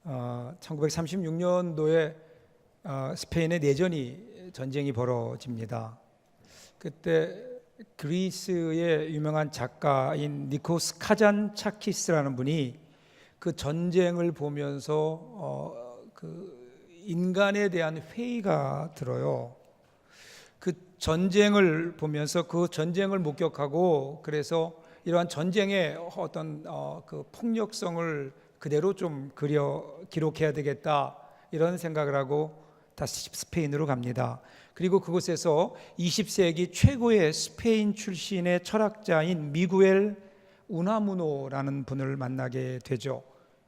1936년도에 스페인의 내전이 전쟁이 벌어집니다. 그때 그리스의 유명한 작가인 니코스 카잔차키스라는 분이 그 전쟁을 보면서 그 인간에 대한 회의가 들어요. 그 전쟁을 보면서 그 전쟁을 목격하고 그래서 이러한 전쟁의 어떤 그 폭력성을 그대로 좀 기록해야 되겠다 이런 생각을 하고 다시 스페인으로 갑니다. 그리고 그곳에서 20세기 최고의 스페인 출신의 철학자인 미구엘 우나무노라는 분을 만나게 되죠.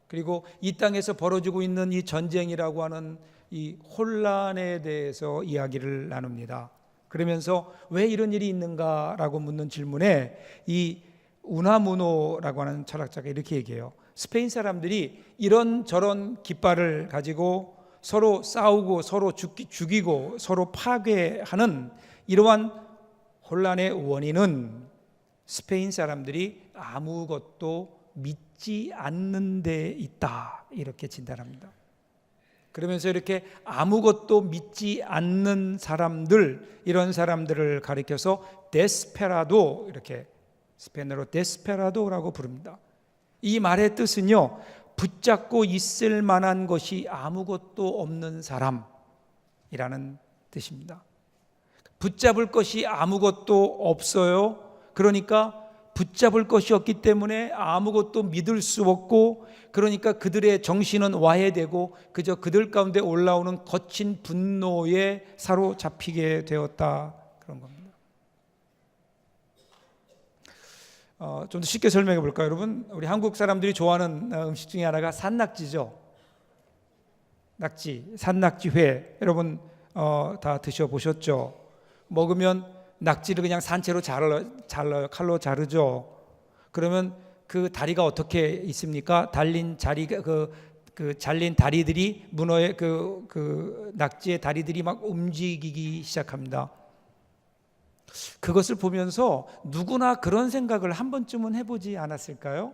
그리고 이 땅에서 벌어지고 있는 이 전쟁이라고 하는 이 혼란에 대해서 이야기를 나눕니다. 그러면서 왜 이런 일이 있는가라고 묻는 질문에 이 우나무노라고 하는 철학자가 이렇게 얘기해요. 스페인 사람들이 이런저런 깃발을 가지고 서로 싸우고 서로 죽이고 서로 파괴하는 이러한 혼란의 원인은 스페인 사람들이 아무것도 믿지 않는 데 있다 이렇게 진단합니다. 그러면서 이렇게 아무것도 믿지 않는 사람들, 이런 사람들을 가리켜서 데스페라도, 이렇게 스페인어로 데스페라도라고 부릅니다. 이 말의 뜻은요, 붙잡고 있을 만한 것이 아무것도 없는 사람이라는 뜻입니다. 붙잡을 것이 아무것도 없어요. 그러니까 붙잡을 것이 없기 때문에 아무것도 믿을 수 없고, 그러니까 그들의 정신은 와해되고 그저 그들 가운데 올라오는 거친 분노에 사로잡히게 되었다, 그런 겁니다. 좀 더 쉽게 설명해 볼까요, 여러분? 우리 한국 사람들이 좋아하는 음식 중에 하나가 산낙지죠. 낙지, 산낙지회, 여러분 다 드셔보셨죠? 먹으면 낙지를 그냥 산채로 잘라요. 칼로 자르죠. 그러면 그 다리가 어떻게 있습니까? 달린 자리가 그 잘린 다리들이 문어의 그 낙지의 다리들이 막 움직이기 시작합니다. 그것을 보면서 누구나 그런 생각을 한 번쯤은 해보지 않았을까요?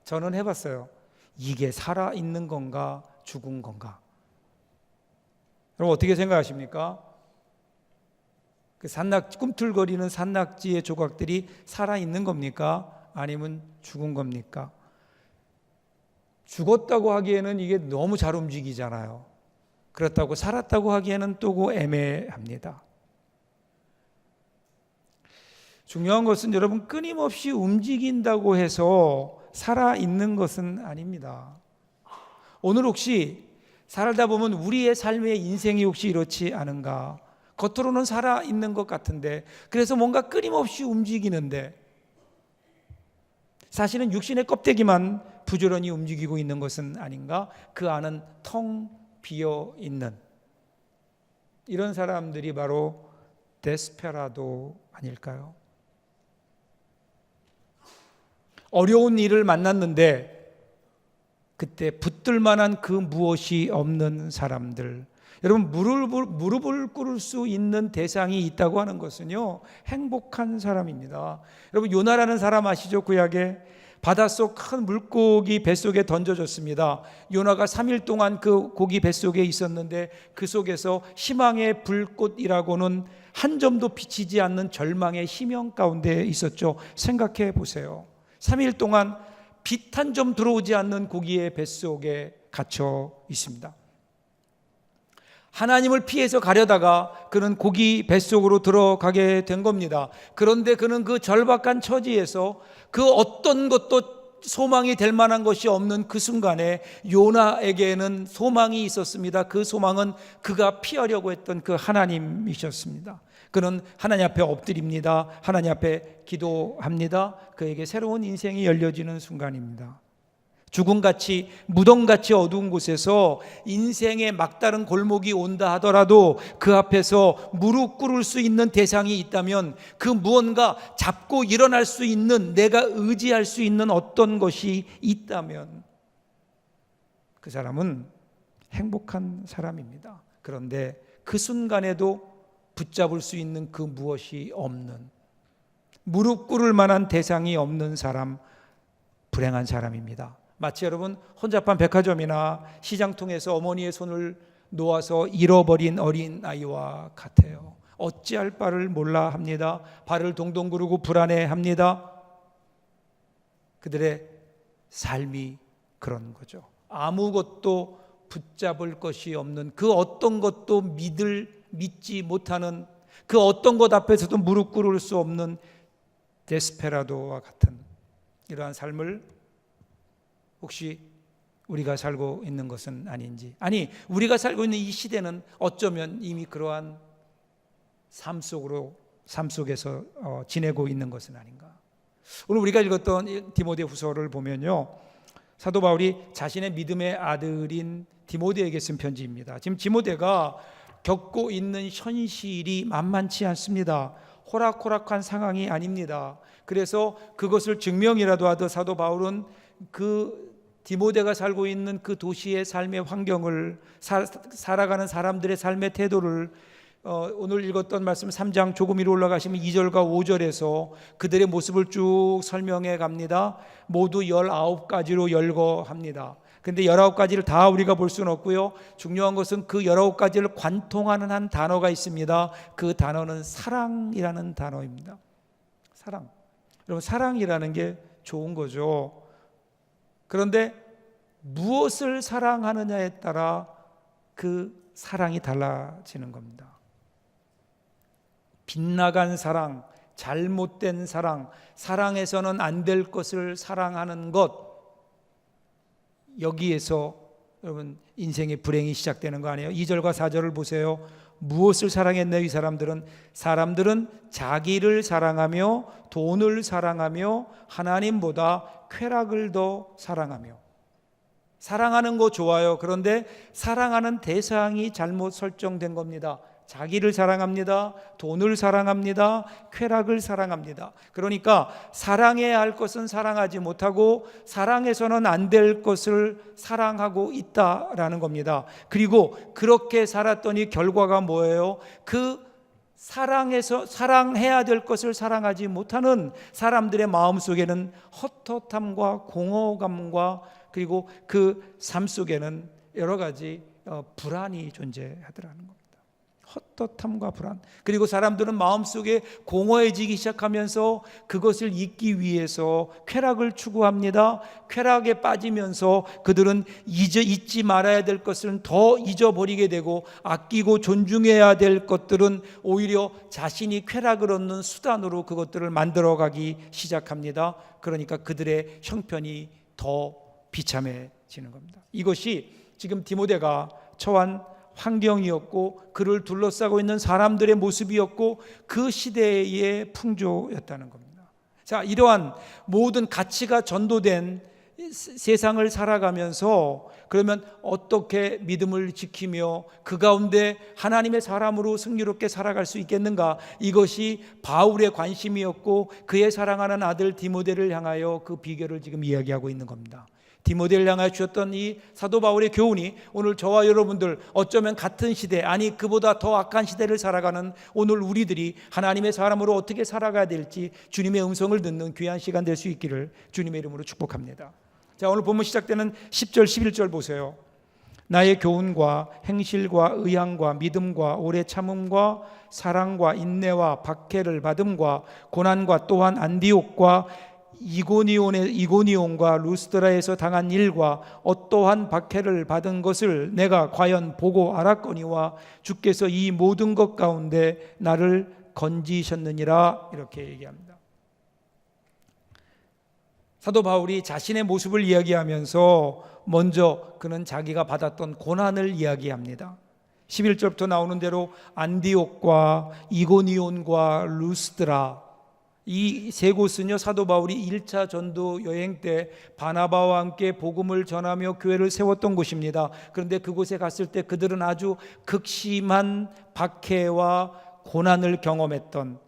저는 해봤어요. 이게 살아있는 건가 죽은 건가? 여러분 어떻게 생각하십니까? 그 산낙지, 꿈틀거리는 산낙지의 조각들이 살아있는 겁니까? 아니면 죽은 겁니까? 죽었다고 하기에는 이게 너무 잘 움직이잖아요. 그렇다고 살았다고 하기에는 또 애매합니다. 중요한 것은 여러분, 끊임없이 움직인다고 해서 살아있는 것은 아닙니다. 오늘 혹시 살다 보면 우리의 삶의 인생이 혹시 이렇지 않은가? 겉으로는 살아있는 것 같은데, 그래서 뭔가 끊임없이 움직이는데 사실은 육신의 껍데기만 부지런히 움직이고 있는 것은 아닌가? 그 안은 텅 비어 있는 이런 사람들이 바로 데스페라도 아닐까요? 어려운 일을 만났는데 그때 붙들 만한 그 무엇이 없는 사람들, 여러분 무릎을 꿇을 수 있는 대상이 있다고 하는 것은요, 행복한 사람입니다. 여러분 요나라는 사람 아시죠? 구약에 바닷속 큰 물고기 뱃속에 던져졌습니다. 요나가 3일 동안 그 고기 뱃속에 있었는데 그 속에서 희망의 불꽃이라고는 한 점도 비치지 않는 절망의 희명 가운데 있었죠. 생각해 보세요. 3일 동안 빛 한 점 들어오지 않는 고기의 뱃속에 갇혀 있습니다. 하나님을 피해서 가려다가 그는 고기 뱃속으로 들어가게 된 겁니다. 그런데 그는 그 절박한 처지에서 그 어떤 것도 소망이 될 만한 것이 없는 그 순간에 요나에게는 소망이 있었습니다. 그 소망은 그가 피하려고 했던 그 하나님이셨습니다. 그는 하나님 앞에 엎드립니다. 하나님 앞에 기도합니다. 그에게 새로운 인생이 열려지는 순간입니다. 죽음같이 무덤같이 어두운 곳에서 인생의 막다른 골목이 온다 하더라도 그 앞에서 무릎 꿇을 수 있는 대상이 있다면, 그 무언가 잡고 일어날 수 있는, 내가 의지할 수 있는 어떤 것이 있다면 그 사람은 행복한 사람입니다. 그런데 그 순간에도 붙잡을 수 있는 그 무엇이 없는, 무릎 꿇을 만한 대상이 없는 사람, 불행한 사람입니다. 마치 여러분 혼잡한 백화점이나 시장 통해서 어머니의 손을 놓아서 잃어버린 어린 아이와 같아요. 어찌할 바를 몰라 합니다. 발을 동동 구르고 불안해합니다. 그들의 삶이 그런 거죠. 아무것도 붙잡을 것이 없는, 그 어떤 것도 믿지 못하는, 그 어떤 것 앞에서도 무릎 꿇을 수 없는 데스페라도와 같은 이러한 삶을 혹시 우리가 살고 있는 것은 아닌지, 아니 우리가 살고 있는 이 시대는 어쩌면 이미 그러한 삶 속에서 지내고 있는 것은 아닌가. 오늘 우리가 읽었던 디모데후서를 보면요, 사도 바울이 자신의 믿음의 아들인 디모데에게 쓴 편지입니다. 지금 디모데가 겪고 있는 현실이 만만치 않습니다. 호락호락한 상황이 아닙니다. 그래서 그것을 증명이라도 하듯 사도 바울은 그 디모데가 살고 있는 그 도시의 삶의 환경을, 살아가는 사람들의 삶의 태도를 오늘 읽었던 말씀 3장 조금 위로 올라가시면 2절과 5절에서 그들의 모습을 쭉 설명해 갑니다. 모두 19가지로 열거합니다. 근데 19가지를 다 우리가 볼 수는 없고요. 중요한 것은 그 19가지를 관통하는 한 단어가 있습니다. 그 단어는 사랑이라는 단어입니다. 사랑. 여러분, 사랑이라는 게 좋은 거죠. 그런데 무엇을 사랑하느냐에 따라 그 사랑이 달라지는 겁니다. 빗나간 사랑, 잘못된 사랑, 사랑해서는 안 될 것을 사랑하는 것, 여기에서 여러분 인생의 불행이 시작되는 거 아니에요? 2절과 4절을 보세요. 무엇을 사랑했나요? 이 사람들은 자기를 사랑하며 돈을 사랑하며 하나님보다 쾌락을 더 사랑하며. 사랑하는 거 좋아요. 그런데 사랑하는 대상이 잘못 설정된 겁니다. 자기를 사랑합니다. 돈을 사랑합니다. 쾌락을 사랑합니다. 그러니까 사랑해야 할 것은 사랑하지 못하고 사랑해서는 안 될 것을 사랑하고 있다라는 겁니다. 그리고 그렇게 살았더니 결과가 뭐예요? 그 사랑해야 될 것을 사랑하지 못하는 사람들의 마음속에는 헛헛함과 공허감과 그리고 그 삶 속에는 여러 가지 불안이 존재하더라는 겁니다. 헛헛함과 불안. 그리고 사람들은 마음속에 공허해지기 시작하면서 그것을 잊기 위해서 쾌락을 추구합니다. 쾌락에 빠지면서 그들은 잊지 말아야 될 것은 더 잊어버리게 되고, 아끼고 존중해야 될 것들은 오히려 자신이 쾌락을 얻는 수단으로 그것들을 만들어가기 시작합니다. 그러니까 그들의 형편이 더 비참해지는 겁니다. 이것이 지금 디모데가 처한 환경이었고 그를 둘러싸고 있는 사람들의 모습이었고 그 시대의 풍조였다는 겁니다. 자, 이러한 모든 가치가 전도된 세상을 살아가면서 그러면 어떻게 믿음을 지키며 그 가운데 하나님의 사람으로 승리롭게 살아갈 수 있겠는가? 이것이 바울의 관심이었고 그의 사랑하는 아들 디모데를 향하여 그 비결을 지금 이야기하고 있는 겁니다. 디모데를 향하여 주셨던 이 사도 바울의 교훈이 오늘 저와 여러분들, 어쩌면 같은 시대, 아니 그보다 더 악한 시대를 살아가는 오늘 우리들이 하나님의 사람으로 어떻게 살아가야 될지 주님의 음성을 듣는 귀한 시간 될 수 있기를 주님의 이름으로 축복합니다. 자, 오늘 본문 시작되는 10절 11절 보세요. 나의 교훈과 행실과 의향과 믿음과 오래 참음과 사랑과 인내와 박해를 받음과 고난과 또한 안디옥과 이고니온과 루스드라에서 당한 일과 어떠한 박해를 받은 것을 내가 과연 보고 알았거니와 주께서 이 모든 것 가운데 나를 건지셨느니라, 이렇게 얘기합니다. 사도 바울이 자신의 모습을 이야기하면서 먼저 그는 자기가 받았던 고난을 이야기합니다. 11절부터 나오는 대로 안디옥과 이고니온과 루스드라, 이 세 곳은요, 사도 바울이 1차 전도 여행 때 바나바와 함께 복음을 전하며 교회를 세웠던 곳입니다. 그런데 그곳에 갔을 때 그들은 아주 극심한 박해와 고난을 경험했던,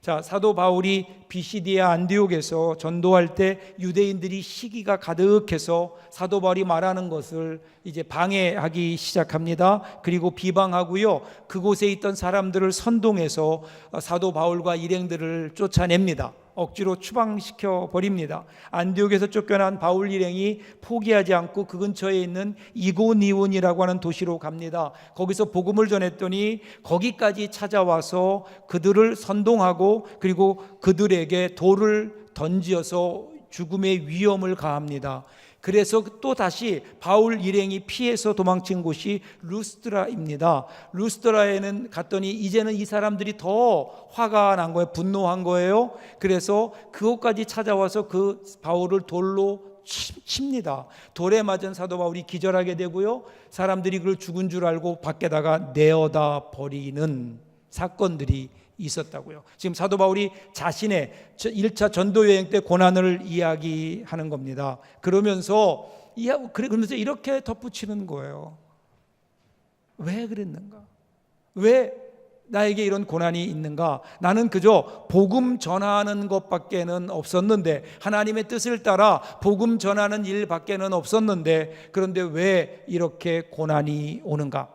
자, 사도 바울이 비시디아 안디옥에서 전도할 때 유대인들이 시기가 가득해서 사도 바울이 말하는 것을 이제 방해하기 시작합니다. 그리고 비방하고요, 그곳에 있던 사람들을 선동해서 사도 바울과 일행들을 쫓아냅니다. 억지로 추방시켜 버립니다. 안디옥에서 쫓겨난 바울 일행이 포기하지 않고 그 근처에 있는 이고니온이라고 하는 도시로 갑니다. 거기서 복음을 전했더니 거기까지 찾아와서 그들을 선동하고 그리고 그들에게 돌을 던지어서 죽음의 위험을 가합니다. 그래서 또 다시 바울 일행이 피해서 도망친 곳이 루스드라입니다. 루스드라에는 갔더니 이제는 이 사람들이 더 화가 난 거예요. 분노한 거예요. 그래서 그곳까지 찾아와서 그 바울을 돌로 칩니다. 돌에 맞은 사도 바울이 기절하게 되고요, 사람들이 그를 죽은 줄 알고 밖에다가 내어다 버리는 사건들이 있었다고요. 지금 사도 바울이 자신의 1차 전도 여행 때 고난을 이야기하는 겁니다. 그러면서 이렇게 덧붙이는 거예요. 왜 그랬는가? 왜 나에게 이런 고난이 있는가? 나는 그저 복음 전하는 것밖에는 없었는데, 하나님의 뜻을 따라 복음 전하는 일밖에는 없었는데, 그런데 왜 이렇게 고난이 오는가?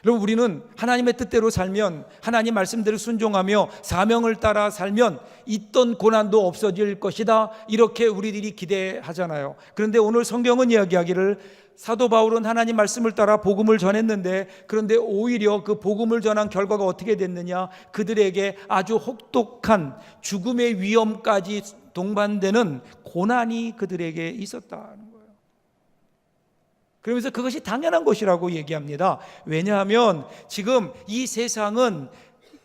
여러분, 우리는 하나님의 뜻대로 살면, 하나님 말씀대로 순종하며 사명을 따라 살면 있던 고난도 없어질 것이다, 이렇게 우리들이 기대하잖아요. 그런데 오늘 성경은 이야기하기를 사도 바울은 하나님 말씀을 따라 복음을 전했는데, 그런데 오히려 그 복음을 전한 결과가 어떻게 됐느냐? 그들에게 아주 혹독한 죽음의 위험까지 동반되는 고난이 그들에게 있었다는 거예요. 그러면서 그것이 당연한 것이라고 얘기합니다. 왜냐하면 지금 이 세상은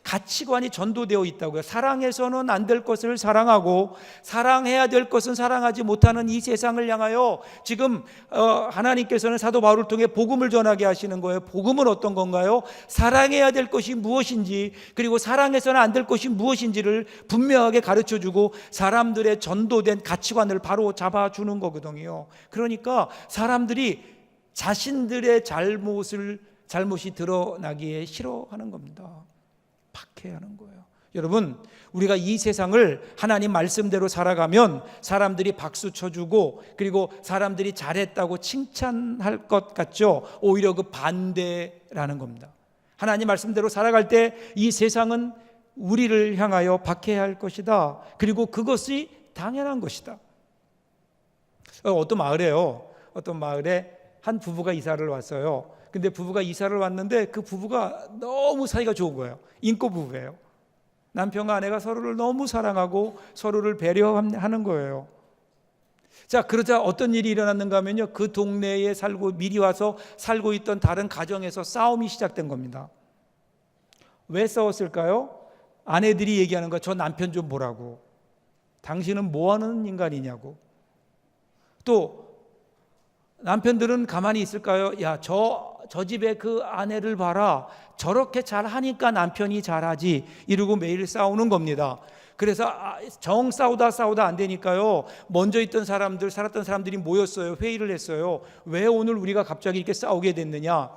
가치관이 전도되어 있다고요. 사랑해서는 안 될 것을 사랑하고 사랑해야 될 것은 사랑하지 못하는 이 세상을 향하여 지금 하나님께서는 사도 바울을 통해 복음을 전하게 하시는 거예요. 복음은 어떤 건가요? 사랑해야 될 것이 무엇인지, 그리고 사랑해서는 안 될 것이 무엇인지를 분명하게 가르쳐주고 사람들의 전도된 가치관을 바로 잡아주는 거거든요. 그러니까 사람들이 자신들의 잘못이 드러나기에 싫어하는 겁니다. 박해하는 거예요. 여러분, 우리가 이 세상을 하나님 말씀대로 살아가면 사람들이 박수 쳐주고 그리고 사람들이 잘했다고 칭찬할 것 같죠? 오히려 그 반대라는 겁니다. 하나님 말씀대로 살아갈 때 이 세상은 우리를 향하여 박해할 것이다. 그리고 그것이 당연한 것이다. 어떤 마을에 한 부부가 이사를 왔어요. 근데 부부가 이사를 왔는데 그 부부가 너무 사이가 좋은 거예요. 인고 부부예요. 남편과 아내가 서로를 너무 사랑하고 서로를 배려하는 거예요. 자, 그러자 어떤 일이 일어났는가 하면요, 그 동네에 미리 와서 살고 있던 다른 가정에서 싸움이 시작된 겁니다. 왜 싸웠을까요? 아내들이 얘기하는 거, 저 남편 좀 보라고. 당신은 뭐 하는 인간이냐고. 또 남편들은 가만히 있을까요? 야, 저 집에 그 아내를 봐라. 저렇게 잘하니까 남편이 잘하지. 이러고 매일 싸우는 겁니다. 그래서 정 싸우다 안 되니까요, 먼저 살았던 사람들이 모였어요. 회의를 했어요. 왜 오늘 우리가 갑자기 이렇게 싸우게 됐느냐?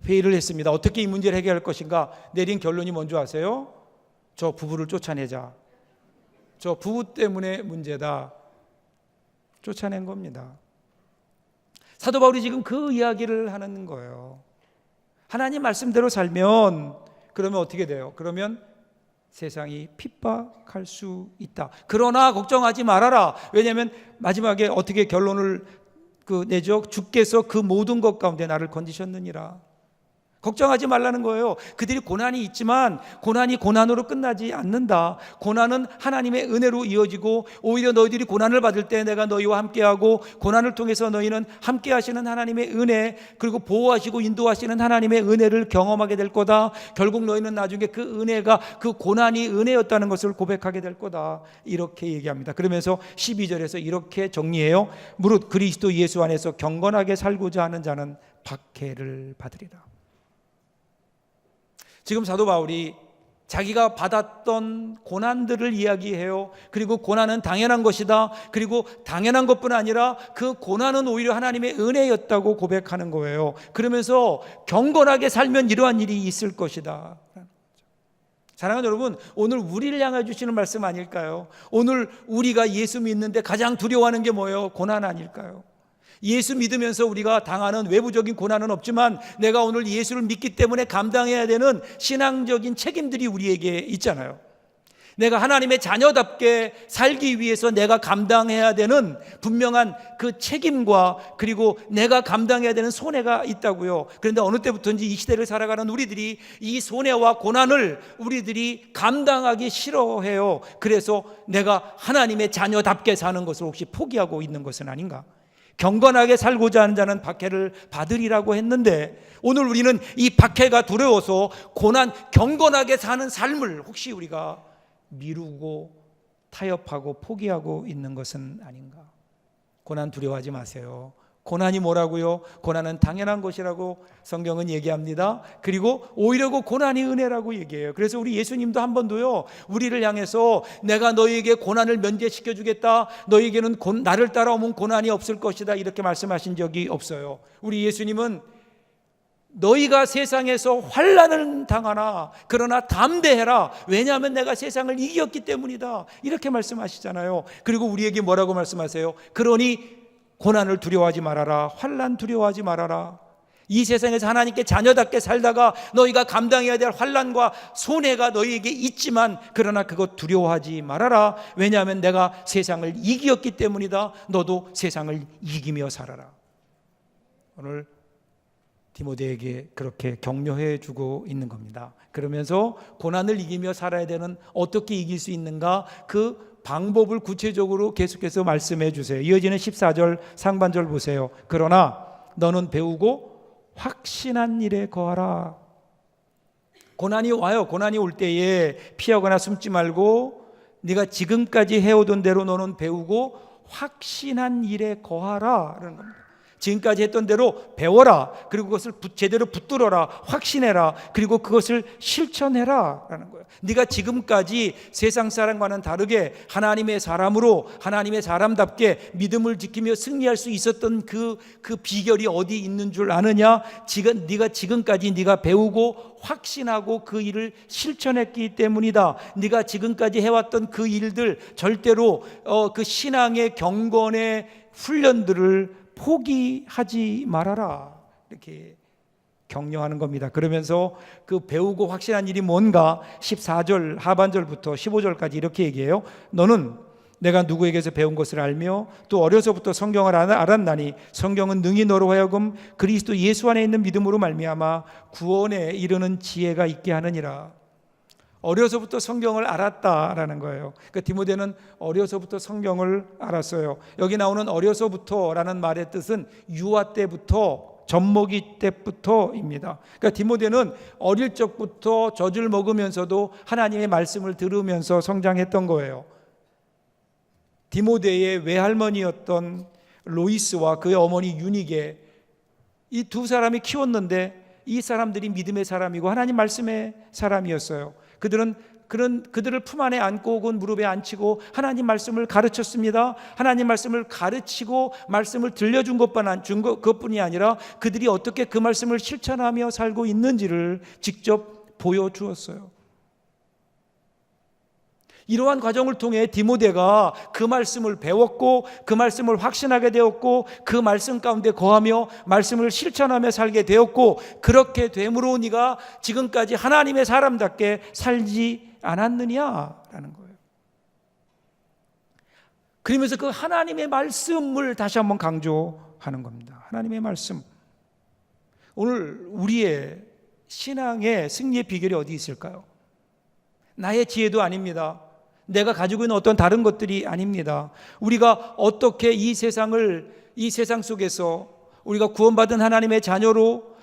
회의를 했습니다. 어떻게 이 문제를 해결할 것인가? 내린 결론이 뭔지 아세요? 저 부부를 쫓아내자. 저 부부 때문에 문제다. 쫓아낸 겁니다. 사도 바울이 지금 그 이야기를 하는 거예요. 하나님 말씀대로 살면 그러면 어떻게 돼요? 그러면 세상이 핍박할 수 있다. 그러나 걱정하지 말아라. 왜냐하면 마지막에 어떻게 결론을 내죠? 주께서 그 모든 것 가운데 나를 건지셨느니라. 걱정하지 말라는 거예요. 그들이 고난이 있지만 고난이 고난으로 끝나지 않는다. 고난은 하나님의 은혜로 이어지고 오히려 너희들이 고난을 받을 때 내가 너희와 함께하고 고난을 통해서 너희는 함께 하시는 하나님의 은혜, 그리고 보호하시고 인도하시는 하나님의 은혜를 경험하게 될 거다. 결국 너희는 나중에 그 은혜가, 그 고난이 은혜였다는 것을 고백하게 될 거다. 이렇게 얘기합니다. 그러면서 12절에서 이렇게 정리해요. 무릇 그리스도 예수 안에서 경건하게 살고자 하는 자는 박해를 받으리라. 지금 사도 바울이 자기가 받았던 고난들을 이야기해요. 그리고 고난은 당연한 것이다. 그리고 당연한 것뿐 아니라 그 고난은 오히려 하나님의 은혜였다고 고백하는 거예요. 그러면서 경건하게 살면 이러한 일이 있을 것이다. 사랑하는 여러분, 오늘 우리를 향해 주시는 말씀 아닐까요? 오늘 우리가 예수 믿는데 가장 두려워하는 게 뭐예요? 고난 아닐까요? 예수 믿으면서 우리가 당하는 외부적인 고난은 없지만 내가 오늘 예수를 믿기 때문에 감당해야 되는 신앙적인 책임들이 우리에게 있잖아요. 내가 하나님의 자녀답게 살기 위해서 내가 감당해야 되는 분명한 그 책임과 그리고 내가 감당해야 되는 손해가 있다고요. 그런데 어느 때부터인지 이 시대를 살아가는 우리들이 이 손해와 고난을 우리들이 감당하기 싫어해요. 그래서 내가 하나님의 자녀답게 사는 것을 혹시 포기하고 있는 것은 아닌가? 경건하게 살고자 하는 자는 박해를 받으리라고 했는데 오늘 우리는 이 박해가 두려워서 고난, 경건하게 사는 삶을 혹시 우리가 미루고 타협하고 포기하고 있는 것은 아닌가? 고난 두려워하지 마세요. 고난이 뭐라고요? 고난은 당연한 것이라고 성경은 얘기합니다. 그리고 오히려 그 고난이 은혜라고 얘기해요. 그래서 우리 예수님도 한 번도요, 우리를 향해서 내가 너희에게 고난을 면제시켜 주겠다, 너희에게는 나를 따라오면 고난이 없을 것이다, 이렇게 말씀하신 적이 없어요. 우리 예수님은 너희가 세상에서 환난을 당하나 그러나 담대해라, 왜냐하면 내가 세상을 이겼기 때문이다, 이렇게 말씀하시잖아요. 그리고 우리에게 뭐라고 말씀하세요? 그러니 고난을 두려워하지 말아라, 환난 두려워하지 말아라. 이 세상에서 하나님께 자녀답게 살다가 너희가 감당해야 될 환난과 손해가 너희에게 있지만 그러나 그것 두려워하지 말아라, 왜냐하면 내가 세상을 이겼기 때문이다. 너도 세상을 이기며 살아라. 오늘 디모데에게 그렇게 격려해 주고 있는 겁니다. 그러면서 고난을 이기며 살아야 되는, 어떻게 이길 수 있는가, 그 방법을 구체적으로 계속해서 말씀해 주세요. 이어지는 14절 상반절 보세요. 그러나 너는 배우고 확신한 일에 거하라. 고난이 와요. 고난이 올 때에 피하거나 숨지 말고 네가 지금까지 해오던 대로 너는 배우고 확신한 일에 거하라 라는 겁니다. 지금까지 했던 대로 배워라. 그리고 그것을 제대로 붙들어라. 확신해라. 그리고 그것을 실천해라 라는 거예요. 네가 지금까지 세상 사람과는 다르게 하나님의 사람으로, 하나님의 사람답게 믿음을 지키며 승리할 수 있었던 그 비결이 어디 있는 줄 아느냐? 네가 지금까지 네가 배우고 확신하고 그 일을 실천했기 때문이다. 네가 지금까지 해왔던 그 일들, 절대로 그 신앙의 경건의 훈련들을 포기하지 말아라, 이렇게 격려하는 겁니다. 그러면서 그 배우고 확신한 일이 뭔가 14절 하반절부터 15절까지 이렇게 얘기해요. 너는 내가 누구에게서 배운 것을 알며 또 어려서부터 성경을 알았나니 성경은 능히 너로 하여금 그리스도 예수 안에 있는 믿음으로 말미암아 구원에 이르는 지혜가 있게 하느니라. 어려서부터 성경을 알았다라는 거예요. 그러니까 디모데는 어려서부터 성경을 알았어요. 여기 나오는 어려서부터라는 말의 뜻은 유아 때부터, 젖먹이 때부터입니다. 그러니까 디모데는 어릴 적부터 젖을 먹으면서도 하나님의 말씀을 들으면서 성장했던 거예요. 디모데의 외할머니였던 로이스와 그의 어머니 유니게, 이 두 사람이 키웠는데 이 사람들이 믿음의 사람이고 하나님 말씀의 사람이었어요. 그들을 품 안에 안고 혹은 무릎에 앉히고 하나님 말씀을 가르쳤습니다. 하나님 말씀을 가르치고 말씀을 들려준 그것뿐이 아니라 그들이 어떻게 그 말씀을 실천하며 살고 있는지를 직접 보여주었어요. 이러한 과정을 통해 디모데가 그 말씀을 배웠고 그 말씀을 확신하게 되었고 그 말씀 가운데 거하며 말씀을 실천하며 살게 되었고, 그렇게 됨으로 네가 지금까지 하나님의 사람답게 살지 않았느냐라는 거예요. 그러면서 그 하나님의 말씀을 다시 한번 강조하는 겁니다. 하나님의 말씀. 오늘 우리의 신앙의 승리의 비결이 어디 있을까요? 나의 지혜도 아닙니다. 내가 가지고 있는 어떤 다른 것들이 아닙니다. 우리가 어떻게 이 세상 속에서 우리가 구원받은 하나님의 자녀로,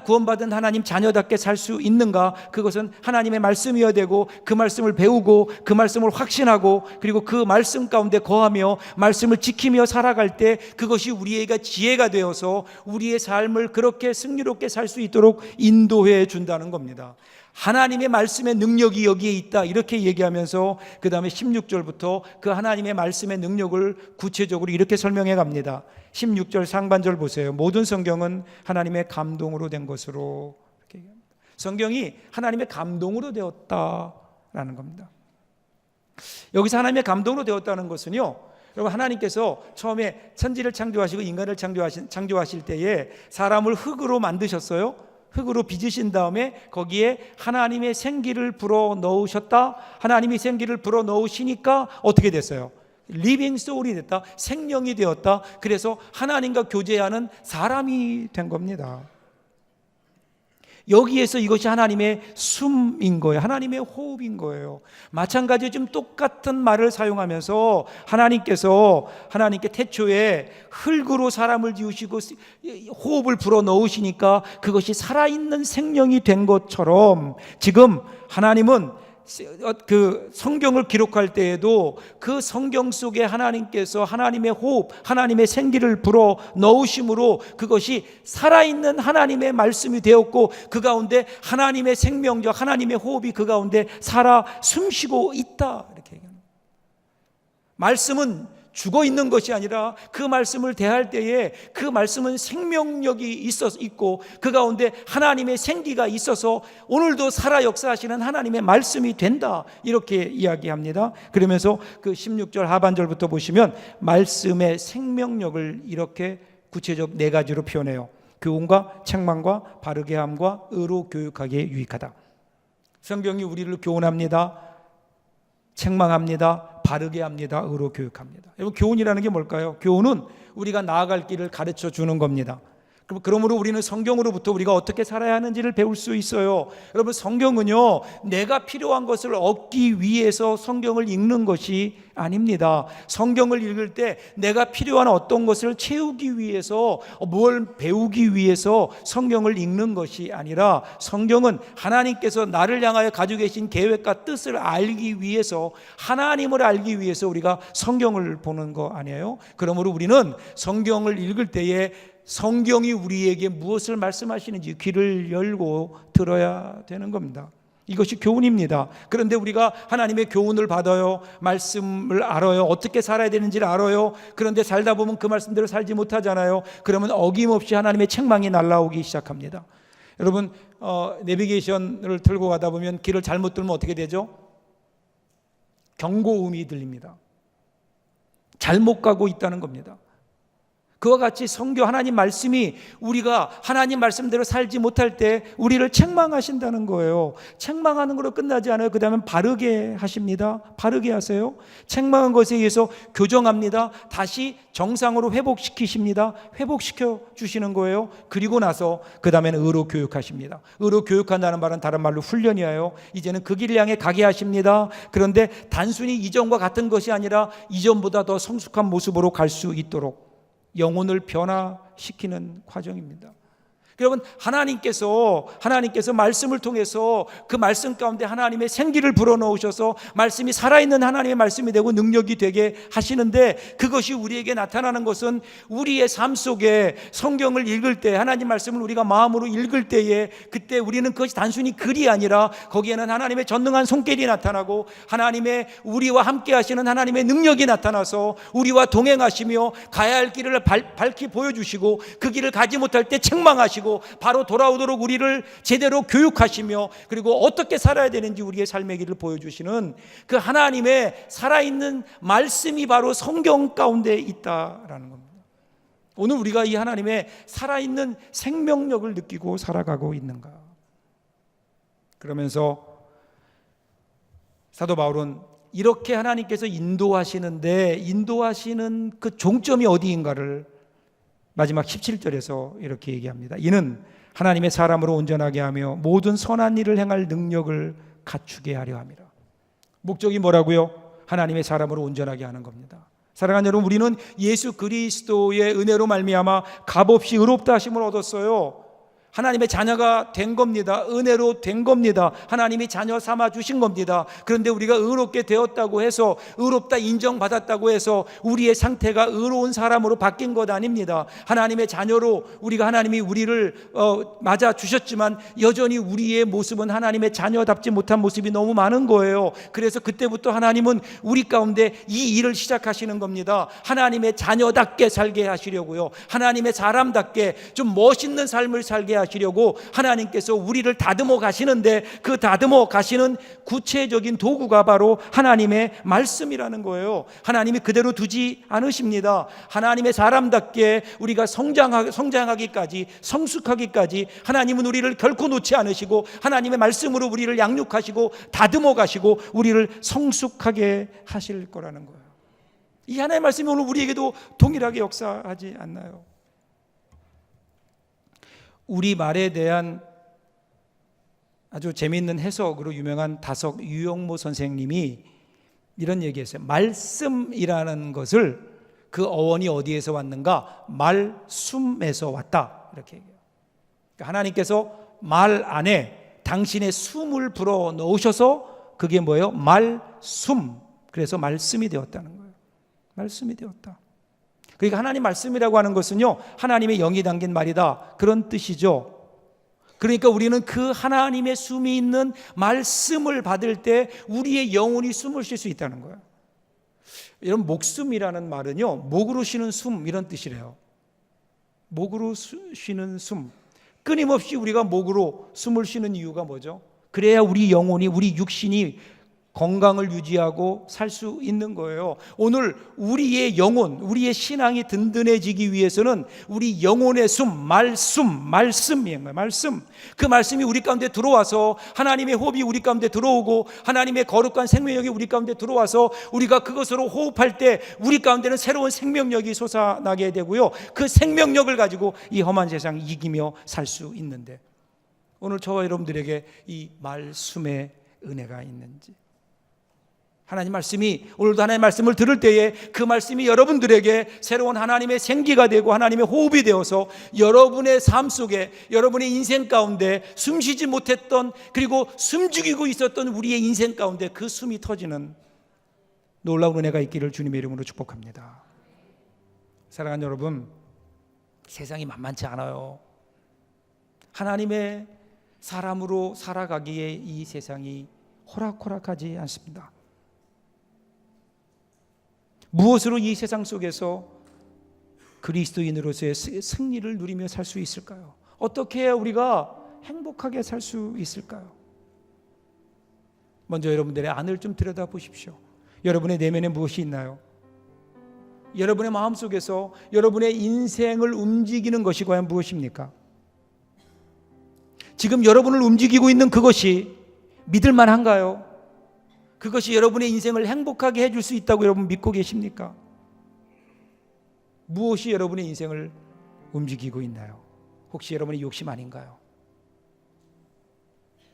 구원받은 하나님 자녀답게 살 수 있는가? 그것은 하나님의 말씀이어야 되고 그 말씀을 배우고 그 말씀을 확신하고 그리고 그 말씀 가운데 거하며 말씀을 지키며 살아갈 때 그것이 우리에게 지혜가 되어서 우리의 삶을 그렇게 승리롭게 살 수 있도록 인도해 준다는 겁니다. 하나님의 말씀의 능력이 여기에 있다, 이렇게 얘기하면서 그 다음에 16절부터 그 하나님의 말씀의 능력을 구체적으로 이렇게 설명해 갑니다. 16절 상반절 보세요. 모든 성경은 하나님의 감동으로 된 것으로, 이렇게 얘기합니다. 성경이 하나님의 감동으로 되었다라는 겁니다. 여기서 하나님의 감동으로 되었다는 것은요, 여러분, 하나님께서 처음에 천지를 창조하시고 인간을 창조하실 때에 사람을 흙으로 만드셨어요. 흙으로 빚으신 다음에 거기에 하나님의 생기를 불어 넣으셨다. 하나님이 생기를 불어 넣으시니까 어떻게 됐어요? 리빙 소울이 됐다. 생명이 되었다. 그래서 하나님과 교제하는 사람이 된 겁니다. 여기에서 이것이 하나님의 숨인 거예요. 하나님의 호흡인 거예요. 마찬가지로 좀 똑같은 말을 사용하면서 하나님께 태초에 흙으로 사람을 지으시고 호흡을 불어 넣으시니까 그것이 살아있는 생명이 된 것처럼 지금 하나님은 그 성경을 기록할 때에도 그 성경 속에 하나님께서 하나님의 호흡, 하나님의 생기를 불어 넣으심으로 그것이 살아있는 하나님의 말씀이 되었고 그 가운데 하나님의 생명력, 하나님의 호흡이 그 가운데 살아 숨쉬고 있다, 이렇게 얘기합니다. 말씀은 죽어 있는 것이 아니라 그 말씀을 대할 때에 그 말씀은 생명력이 있고 그 가운데 하나님의 생기가 있어서 오늘도 살아 역사하시는 하나님의 말씀이 된다, 이렇게 이야기합니다. 그러면서 그 16절 하반절부터 보시면 말씀의 생명력을 이렇게 구체적 4가지로 표현해요. 교훈과 책망과 바르게 함과 의로 교육하기에 유익하다. 성경이 우리를 교훈합니다, 책망합니다, 바르게 합니다, 의로 교육합니다. 여러분, 교훈이라는 게 뭘까요? 교훈은 우리가 나아갈 길을 가르쳐 주는 겁니다. 그러므로 우리는 성경으로부터 우리가 어떻게 살아야 하는지를 배울 수 있어요. 여러분, 성경은요, 내가 필요한 것을 얻기 위해서 성경을 읽는 것이 아닙니다. 성경을 읽을 때 내가 필요한 어떤 것을 채우기 위해서, 뭘 배우기 위해서 성경을 읽는 것이 아니라 성경은 하나님께서 나를 향하여 가지고 계신 계획과 뜻을 알기 위해서, 하나님을 알기 위해서 우리가 성경을 보는 거 아니에요? 그러므로 우리는 성경을 읽을 때에 성경이 우리에게 무엇을 말씀하시는지 귀를 열고 들어야 되는 겁니다. 이것이 교훈입니다. 그런데 우리가 하나님의 교훈을 받아요. 말씀을 알아요. 어떻게 살아야 되는지를 알아요. 그런데 살다 보면 그 말씀대로 살지 못하잖아요. 그러면 어김없이 하나님의 책망이 날아오기 시작합니다. 여러분, 내비게이션을 틀고 가다 보면 길을 잘못 들면 어떻게 되죠? 경고음이 들립니다. 잘못 가고 있다는 겁니다. 그와 같이 성경, 하나님 말씀이 우리가 하나님 말씀대로 살지 못할 때 우리를 책망하신다는 거예요. 책망하는 거로 끝나지 않아요. 그 다음에 바르게 하십니다. 바르게 하세요. 책망한 것에 의해서 교정합니다. 다시 정상으로 회복시키십니다. 회복시켜 주시는 거예요. 그리고 나서 그 다음에는 의로 교육하십니다. 의로 교육한다는 말은 다른 말로 훈련이에요. 이제는 그 길을 향해 가게 하십니다. 그런데 단순히 이전과 같은 것이 아니라 이전보다 더 성숙한 모습으로 갈 수 있도록 영혼을 변화시키는 과정입니다. 여러분, 하나님께서 말씀을 통해서 그 말씀 가운데 하나님의 생기를 불어넣으셔서 말씀이 살아있는 하나님의 말씀이 되고 능력이 되게 하시는데, 그것이 우리에게 나타나는 것은 우리의 삶 속에 성경을 읽을 때, 하나님 말씀을 우리가 마음으로 읽을 때에, 그때 우리는 그것이 단순히 글이 아니라 거기에는 하나님의 전능한 손길이 나타나고 하나님의 우리와 함께 하시는 하나님의 능력이 나타나서 우리와 동행하시며 가야 할 길을 밝히 보여주시고 그 길을 가지 못할 때 책망하시고 바로 돌아오도록 우리를 제대로 교육하시며 그리고 어떻게 살아야 되는지 우리의 삶의 길을 보여주시는 그 하나님의 살아있는 말씀이 바로 성경 가운데 있다라는 겁니다. 오늘 우리가 이 하나님의 살아있는 생명력을 느끼고 살아가고 있는가? 그러면서 사도 바울은 이렇게 하나님께서 인도하시는 그 종점이 어디인가를 마지막 17절에서 이렇게 얘기합니다. 이는 하나님의 사람으로 온전하게 하며 모든 선한 일을 행할 능력을 갖추게 하려 함이라. 목적이 뭐라고요? 하나님의 사람으로 온전하게 하는 겁니다. 사랑하는 여러분, 우리는 예수 그리스도의 은혜로 말미암아 값없이 의롭다 하심을 얻었어요. 하나님의 자녀가 된 겁니다. 은혜로 된 겁니다. 하나님이 자녀 삼아 주신 겁니다. 그런데 우리가 의롭게 되었다고 해서, 의롭다 인정받았다고 해서 우리의 상태가 의로운 사람으로 바뀐 것 아닙니다. 하나님의 자녀로 하나님이 우리를 맞아 주셨지만 여전히 우리의 모습은 하나님의 자녀답지 못한 모습이 너무 많은 거예요. 그래서 그때부터 하나님은 우리 가운데 이 일을 시작하시는 겁니다. 하나님의 자녀답게 살게 하시려고요. 하나님의 사람답게 좀 멋있는 삶을 살게 하시려고 하나님께서 우리를 다듬어 가시는데, 그 다듬어 가시는 구체적인 도구가 바로 하나님의 말씀이라는 거예요. 하나님이 그대로 두지 않으십니다. 하나님의 사람답게 우리가 성장하기까지, 성숙하기까지 하나님은 우리를 결코 놓지 않으시고 하나님의 말씀으로 우리를 양육하시고 다듬어 가시고 우리를 성숙하게 하실 거라는 거예요. 이 하나님의 말씀이 오늘 우리에게도 동일하게 역사하지 않나요? 우리 말에 대한 아주 재미있는 해석으로 유명한 다석 유영모 선생님이 이런 얘기했어요. 말씀이라는 것을 그 어원이 어디에서 왔는가? 말숨에서 왔다, 이렇게 얘기해요. 그러니까 하나님께서 말 안에 당신의 숨을 불어 넣으셔서 그게 뭐예요? 말숨. 그래서 말씀이 되었다는 거예요. 말씀이 되었다. 그러니까 하나님 말씀이라고 하는 것은요, 하나님의 영이 담긴 말이다, 그런 뜻이죠. 그러니까 우리는 그 하나님의 숨이 있는 말씀을 받을 때 우리의 영혼이 숨을 쉴 수 있다는 거예요. 이런 목숨이라는 말은요, 목으로 쉬는 숨, 이런 뜻이래요. 목으로 쉬는 숨. 끊임없이 우리가 목으로 숨을 쉬는 이유가 뭐죠? 그래야 우리 영혼이, 우리 육신이 건강을 유지하고 살 수 있는 거예요. 오늘 우리의 영혼, 우리의 신앙이 든든해지기 위해서는 우리 영혼의 숨, 말씀이에요. 말씀. 그 말씀이 우리 가운데 들어와서 하나님의 호흡이 우리 가운데 들어오고 하나님의 거룩한 생명력이 우리 가운데 들어와서 우리가 그것으로 호흡할 때 우리 가운데는 새로운 생명력이 솟아나게 되고요, 그 생명력을 가지고 이 험한 세상 이기며 살 수 있는데, 오늘 저와 여러분들에게 이 말씀의 은혜가 있는지, 하나님 말씀이, 오늘도 하나님의 말씀을 들을 때에 그 말씀이 여러분들에게 새로운 하나님의 생기가 되고 하나님의 호흡이 되어서 여러분의 삶 속에, 여러분의 인생 가운데 숨쉬지 못했던, 그리고 숨죽이고 있었던 우리의 인생 가운데 그 숨이 터지는 놀라운 은혜가 있기를 주님의 이름으로 축복합니다. 사랑하는 여러분, 세상이 만만치 않아요. 하나님의 사람으로 살아가기에 이 세상이 호락호락하지 않습니다. 무엇으로 이 세상 속에서 그리스도인으로서의 승리를 누리며 살 수 있을까요? 어떻게 해야 우리가 행복하게 살 수 있을까요? 먼저 여러분들의 안을 좀 들여다보십시오. 여러분의 내면에 무엇이 있나요? 여러분의 마음속에서 여러분의 인생을 움직이는 것이 과연 무엇입니까? 지금 여러분을 움직이고 있는 그것이 믿을 만한가요? 그것이 여러분의 인생을 행복하게 해줄 수 있다고 여러분 믿고 계십니까? 무엇이 여러분의 인생을 움직이고 있나요? 혹시 여러분의 욕심 아닌가요?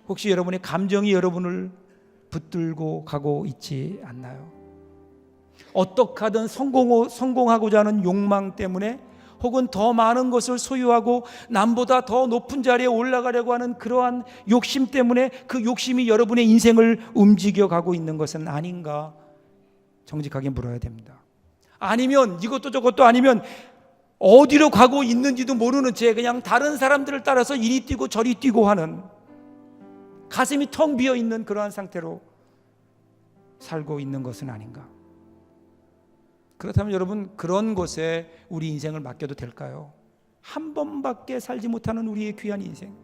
혹시 여러분의 감정이 여러분을 붙들고 가고 있지 않나요? 어떻게 하든 성공하고자 하는 욕망 때문에, 혹은 더 많은 것을 소유하고 남보다 더 높은 자리에 올라가려고 하는 그러한 욕심 때문에 그 욕심이 여러분의 인생을 움직여 가고 있는 것은 아닌가 정직하게 물어야 됩니다. 아니면 이것도 저것도 아니면 어디로 가고 있는지도 모르는 채 그냥 다른 사람들을 따라서 이리 뛰고 저리 뛰고 하는, 가슴이 텅 비어 있는 그러한 상태로 살고 있는 것은 아닌가. 그렇다면 여러분, 그런 곳에 우리 인생을 맡겨도 될까요? 한 번밖에 살지 못하는 우리의 귀한 인생,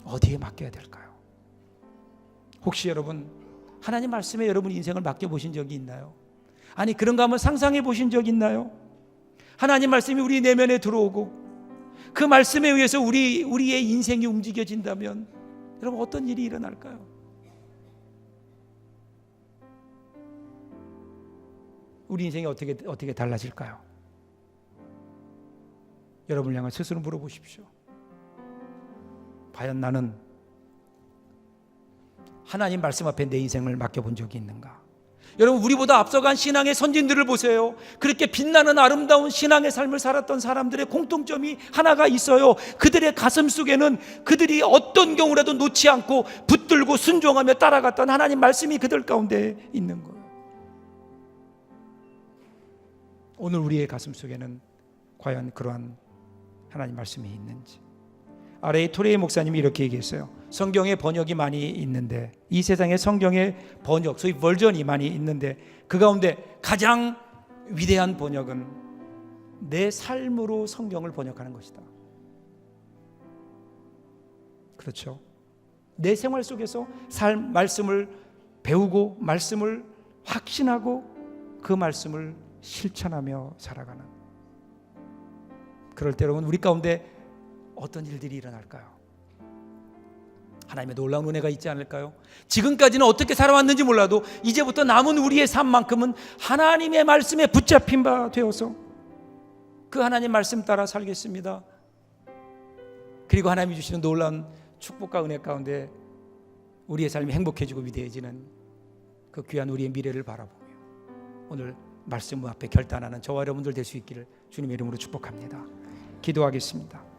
어디에 맡겨야 될까요? 혹시 여러분 하나님 말씀에 여러분 인생을 맡겨보신 적이 있나요? 아니, 그런가 하면 상상해 보신 적 있나요? 하나님 말씀이 우리 내면에 들어오고 그 말씀에 의해서 우리의 인생이 움직여진다면 여러분 어떤 일이 일어날까요? 우리 인생이 어떻게 달라질까요? 여러분을 향해 스스로 물어보십시오. 과연 나는 하나님 말씀 앞에 내 인생을 맡겨본 적이 있는가? 여러분, 우리보다 앞서간 신앙의 선진들을 보세요. 그렇게 빛나는 아름다운 신앙의 삶을 살았던 사람들의 공통점이 하나가 있어요. 그들의 가슴 속에는 그들이 어떤 경우라도 놓지 않고 붙들고 순종하며 따라갔던 하나님 말씀이 그들 가운데 있는 거예요. 오늘 우리의 가슴 속에는 과연 그러한 하나님 말씀이 있는지. 아래의 토레이 목사님이 이렇게 얘기했어요. 성경의 번역이 많이 있는데, 이 세상에 성경의 번역, 소위 버전이 많이 있는데, 그 가운데 가장 위대한 번역은 내 삶으로 성경을 번역하는 것이다. 그렇죠? 내 생활 속에서 말씀을 배우고 말씀을 확신하고 그 말씀을 실천하며 살아가는, 그럴 때 여러분 우리 가운데 어떤 일들이 일어날까요? 하나님의 놀라운 은혜가 있지 않을까요? 지금까지는 어떻게 살아왔는지 몰라도 이제부터 남은 우리의 삶만큼은 하나님의 말씀에 붙잡힌 바 되어서 그 하나님 말씀 따라 살겠습니다. 그리고 하나님이 주시는 놀라운 축복과 은혜 가운데 우리의 삶이 행복해지고 위대해지는 그 귀한 우리의 미래를 바라보며 오늘 말씀 앞에 결단하는 저와 여러분들 될 수 있기를 주님의 이름으로 축복합니다. 기도하겠습니다.